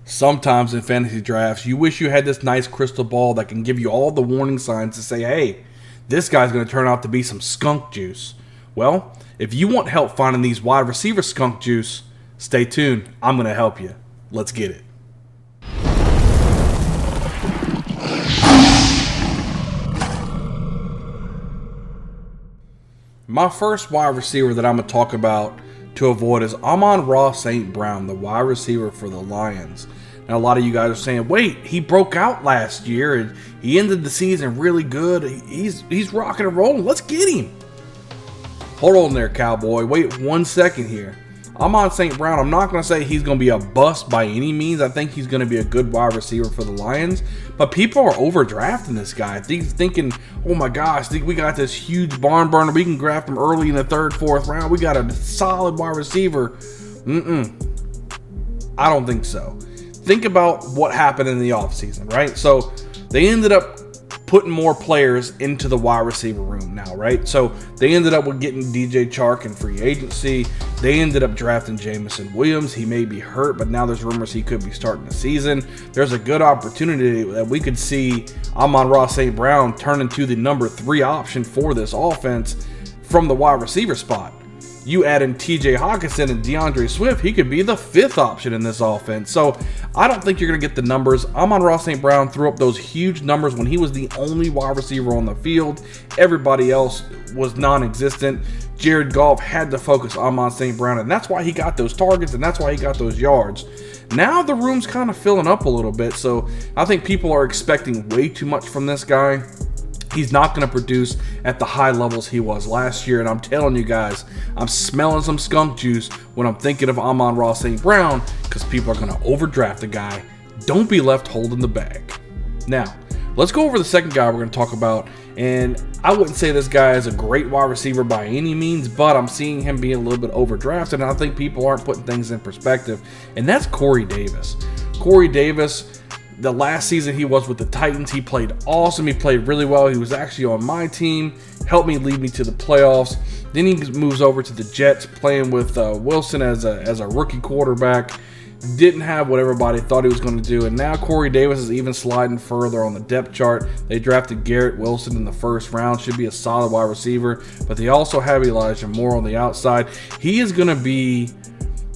Sometimes in fantasy drafts, you wish you had this nice crystal ball that can give you all the warning signs to say, hey, this guy's going to turn out to be some skunk juice. Well, if you want help finding these wide receiver skunk juice, stay tuned. I'm going to help you. Let's get it. My first wide receiver that I'm going to talk about to avoid is Amon-Ra St. Brown, the wide receiver for the Lions. Now, a lot of you guys are saying, wait, he broke out last year and he ended the season really good. He's rocking and rolling. Let's get him. Hold on there, cowboy. Wait 1 second here. Amon St. Brown, I'm not going to say he's going to be a bust by any means. I think he's going to be a good wide receiver for the Lions. But people are overdrafting this guy. Thinking, oh my gosh, we got this huge barn burner. We can draft him early in the third, fourth round. We got a solid wide receiver. I don't think so. Think about what happened in the offseason, right? So they ended up putting more players into the wide receiver room now, right? So they ended up with getting DJ Chark in free agency. They ended up drafting Jameson Williams. He may be hurt, but now there's rumors he could be starting the season. There's a good opportunity that we could see Amon-Ra St. Brown turn into the number 3 option for this offense from the wide receiver spot. You add in TJ Hockenson and DeAndre Swift, he could be the 5th option in this offense. So I don't think you're going to get the numbers. Amon-Ra St. Brown threw up those huge numbers when he was the only wide receiver on the field. Everybody else was non-existent. Jared Goff had to focus on Amon St. Brown, and that's why he got those targets, and that's why he got those yards. Now the room's kind of filling up a little bit, so I think people are expecting way too much from this guy. He's not going to produce at the high levels he was last year. And I'm telling you guys, I'm smelling some skunk juice when I'm thinking of Amon-Ra St. Brown because people are going to overdraft the guy. Don't be left holding the bag. Now, let's go over the second guy we're going to talk about. And I wouldn't say this guy is a great wide receiver by any means, but I'm seeing him being a little bit overdrafted. And I think people aren't putting things in perspective. And that's Corey Davis. Corey Davis, the last season he was with the Titans, he played awesome. He played really well. He was actually on my team, helped me lead me to the playoffs. Then he moves over to the Jets, playing with Wilson as a rookie quarterback. Didn't have what everybody thought he was going to do. And now Corey Davis is even sliding further on the depth chart. They drafted Garrett Wilson in the first round. Should be a solid wide receiver. But they also have Elijah Moore on the outside. He is going to be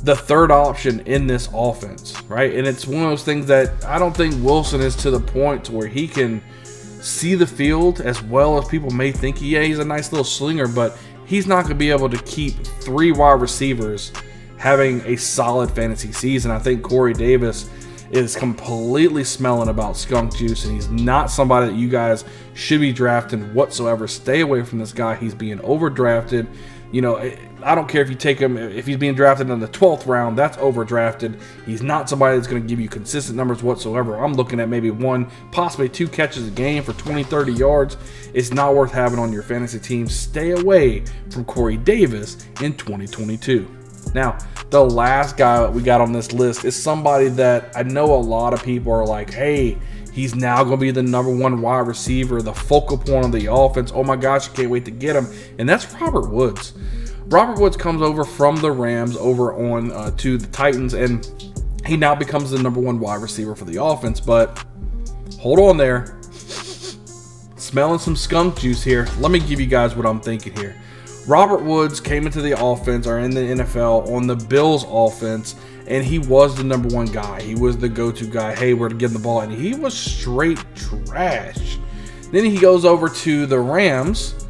the 3rd option in this offense, right? And it's one of those things that I don't think Wilson is to the point to where he can see the field as well as people may think. Yeah, he's a nice little slinger, but he's not going to be able to keep 3 wide receivers having a solid fantasy season. I think Corey Davis is completely smelling about skunk juice, and he's not somebody that you guys should be drafting whatsoever. Stay away from this guy. He's being overdrafted. You know, I don't care if you take him, if he's being drafted in the 12th round, that's overdrafted. He's not somebody that's going to give you consistent numbers whatsoever. I'm looking at maybe 1, possibly 2 catches a game for 20, 30 yards. It's not worth having on your fantasy team. Stay away from Corey Davis in 2022. Now, the last guy that we got on this list is somebody that I know a lot of people are like, hey, he's now going to be the number 1 wide receiver, the focal point of the offense. Oh my gosh, I can't wait to get him. And that's Robert Woods. Robert Woods comes over from the Rams over on to the Titans, and he now becomes the number 1 wide receiver for the offense. But hold on there. Smelling some skunk juice here. Let me give you guys what I'm thinking here. Robert Woods came into the offense, or in the NFL, on the Bills offense, and he was the number 1 guy. He was the go-to guy. Hey, we're getting the ball, and he was straight trash. Then he goes over to the Rams.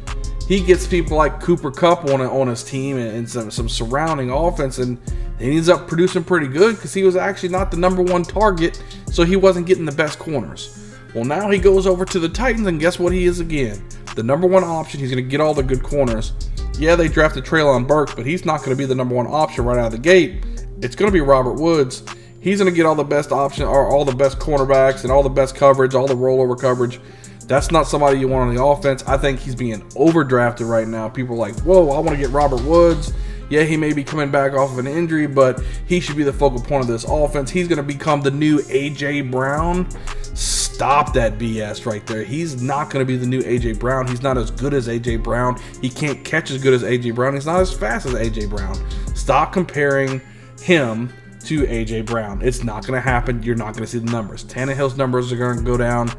He gets people like Cooper Kupp on his team and some surrounding offense, and he ends up producing pretty good because he was actually not the number 1 target, so he wasn't getting the best corners. Well, now he goes over to the Titans, and guess what he is again? The number 1 option. He's going to get all the good corners. Yeah, they drafted Treylon Burks, but he's not going to be the number 1 option right out of the gate. It's going to be Robert Woods. He's going to get all the best option, or all the best cornerbacks and all the best coverage, all the rollover coverage. That's not somebody you want on the offense. I think he's being overdrafted right now. People are like, whoa, I want to get Robert Woods. Yeah, he may be coming back off of an injury, but he should be the focal point of this offense. He's going to become the new A.J. Brown. Stop that BS right there. He's not going to be the new A.J. Brown. He's not as good as A.J. Brown. He can't catch as good as A.J. Brown. He's not as fast as A.J. Brown. Stop comparing him to A.J. Brown. It's not going to happen. You're not going to see the numbers. Tannehill's numbers are going to go down.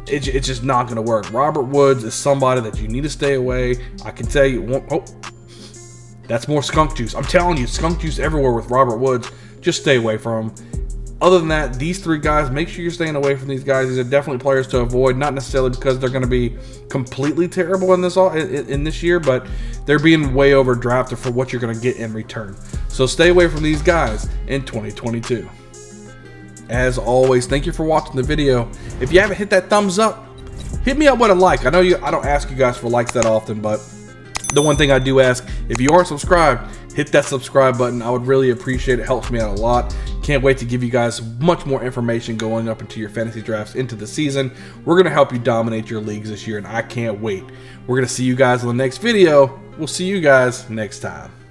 It's just not going to work. Robert Woods is somebody that you need to stay away. I can tell you, oh, that's more skunk juice. I'm telling you, skunk juice everywhere with Robert Woods. Just stay away from him. Other than that, these three guys, make sure you're staying away from these guys. These are definitely players to avoid, not necessarily because they're going to be completely terrible in this year, but they're being way overdrafted for what you're going to get in return. So stay away from these guys in 2022. As always, thank you for watching the video. If you haven't hit that thumbs up, hit me up with a like. I know I don't ask you guys for likes that often, but the one thing I do ask, if you aren't subscribed, hit that subscribe button. I would really appreciate it. It helps me out a lot. Can't wait to give you guys much more information going up into your fantasy drafts into the season. We're going to help you dominate your leagues this year, and I can't wait. We're going to see you guys in the next video. We'll see you guys next time.